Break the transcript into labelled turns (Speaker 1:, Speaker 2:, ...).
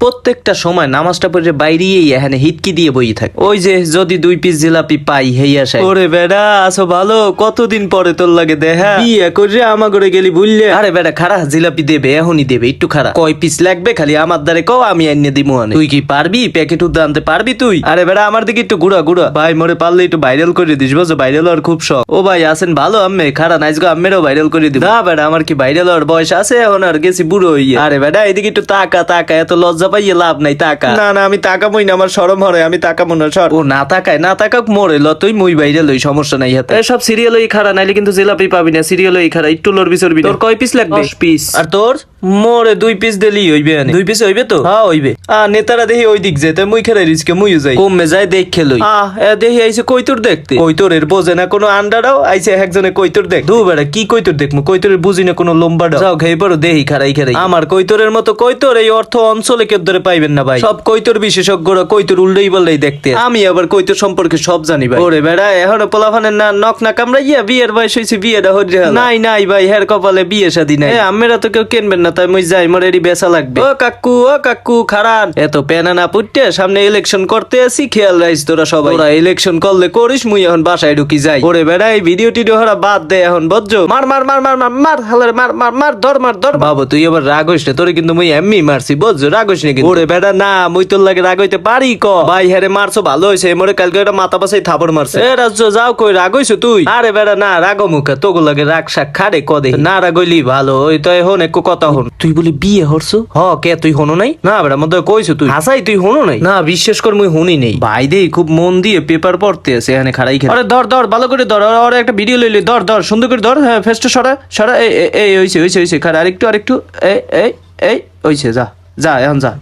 Speaker 1: প্রত্যেকটা সময় নামাজটা পড়ে বাইরেই এখানে হিটকি দিয়ে বই থাকে। ওই যে যদি 2 পিস জিলাপি পাই হেই আসায়। ওরে বেড়া আছো ভালো, কতদিন পরে তোর লাগে দেখা, বিয়ে করে আমা করে গেলি বুঝলে। আরে বেড়া খারা, জিলাপি দেবে এখনই দেবে, একটু খারা। কয় পিস লাগবে খালি আমার দ্বারে কও, আমি এনে দিমু। তুই কি পারবি প্যাকেট উদ্দা আনতে পারবি তুই? আরে বেড়া আমার দিকে একটু ঘুরা ঘুরা ভাই, মরে পারলে একটু ভাইরাল করে দিস বুঝছো, ভাইরাল হওয়ার খুব শখ। ও ভাই আছেন ভালো আম্মে, খারা নাইস গো, আম্মেরও ভাইরাল করে দিব। না বেড়া আমার কি ভাইরাল হওয়ার বয়স আছে এখন, আর গেছি বুড়ো হইয়া। আরে বেড়া এদিকে একটু তাকা তাকা, এত লজ্জা পাইয়ে লাভ নাই, তাকা। না না আমি তাকামই না, আমার শরম হরে, আমি তাকামো না, সর। ও না তাকায়, না তাকাক মরে ল, তুই মুই ভাইরাল হই, সমস্যা নাই হাতে। সব সিরিয়াল ওই খারা, নাইলে কিন্তু জিলাপি পাবি না। সিরিয়াল ওই খারা, একটু লড়বি চড়বি। তোর কয় পিস লাগবে? 10 পিস। আর তোর? মোরে 2 পিস দিলি হইবে। 2 পিস হইবে তো? হ্যাঁ হইবে। নেতারা দেখি ওই দিক যেতে, মুই খেলে রিস্কে মুইও যাই, কমে যায় দেখ খেলই। দেখি আইছে কৈতর দেখতে, কৈতরের বোঝে না কোনো আন্ডারাও, আইছে একজনে কৈতর দেখ। দু বেড়া কি কৈতর দেখমু, কৈতরের বুঝি না কোনো লম্বাটা। যাও খেয়ে পড়ো দেখি খারাই খারাই। আমার কৈতরের মতো কৈতর এই অর্থ অঞ্চলে কেউ ধরে পাইবেন না ভাই। সব কৈতর বিশেষজ্ঞরা কৈতর উল্লেই বললেই দেখতে, আমি আবার কৈতর সম্পর্কে সব জানি ভাই। ওরে বেড়া এখনো পোলাফানের না নখ না কামড়াইয়া বিয়ের বয়স হয়েছে, বিয়েটা হচ্ছে নাই নাই ভাই, হের কপালে বিয়ে শাদী নাই। আমেরা তো কেউ কেনবেন না, তাই মুই যাই, মোর এরই বেচা লাগবে। ও কাকু খারান, এত পেনা না পুটে, সামনে ইলেকশন করতে আসি, খেয়াল রাখিস তোরা সবাই। তোরা ইলেকশন করলে করিস, মুই এখন বাসায় ঢুকি যাই। ওরে বেড়া এই ভিডিও টিডিও হরা বাদ দে এখন, বুঝছো? মার মার মার মার মার মার হালারে মার মার মার, ধর মার ধর। বাবু তুই আবার রাগ হইস না, তোরে কিন্তু মুই এমনি মারছি বুঝছো, রাগ হইস না কিন্তু। ওরে বেড়া না, মুই তোর লাগে রাগ হইতে পারি ক ভাই? হ্যারে মারছো ভালো হয়েছে, মোরে কালকে একটা মাথা পাশাই থাপড় মারছে। এ রাজ্য যাও, কই রাগ হইছো তুই? আরে বেড়া না রাগ মুখে, তোগুলো লাগে রাগ শাক খারে কদে, না রাগ হইলি ভালো। ওই তো এখন একটু কথা হন। তুই বলি বিয়ে হরছো? হ কে তুই হনো নাই? না বেড়া মধ্যে কইছো তুই হাসাই, তুই হনো নাই? না বিশ্বাস কর মুই হুনি নেই ভাই, দেই খুব মন দিয়ে পেপার পড়তে আছে এখানে খাড়াই খেয়ে। আরে ধর ধর ভালো করে ধর, আর একটা ভিডিও লইলি, ধর ধর সুন্দর করে ধর। হ্যাঁ ফেস্টে সরা সরা, এই হইছে হইছে হইছে, খাড়া আরেকটু আরেকটু, এই এই এই হইছে, যা যা এখন যা।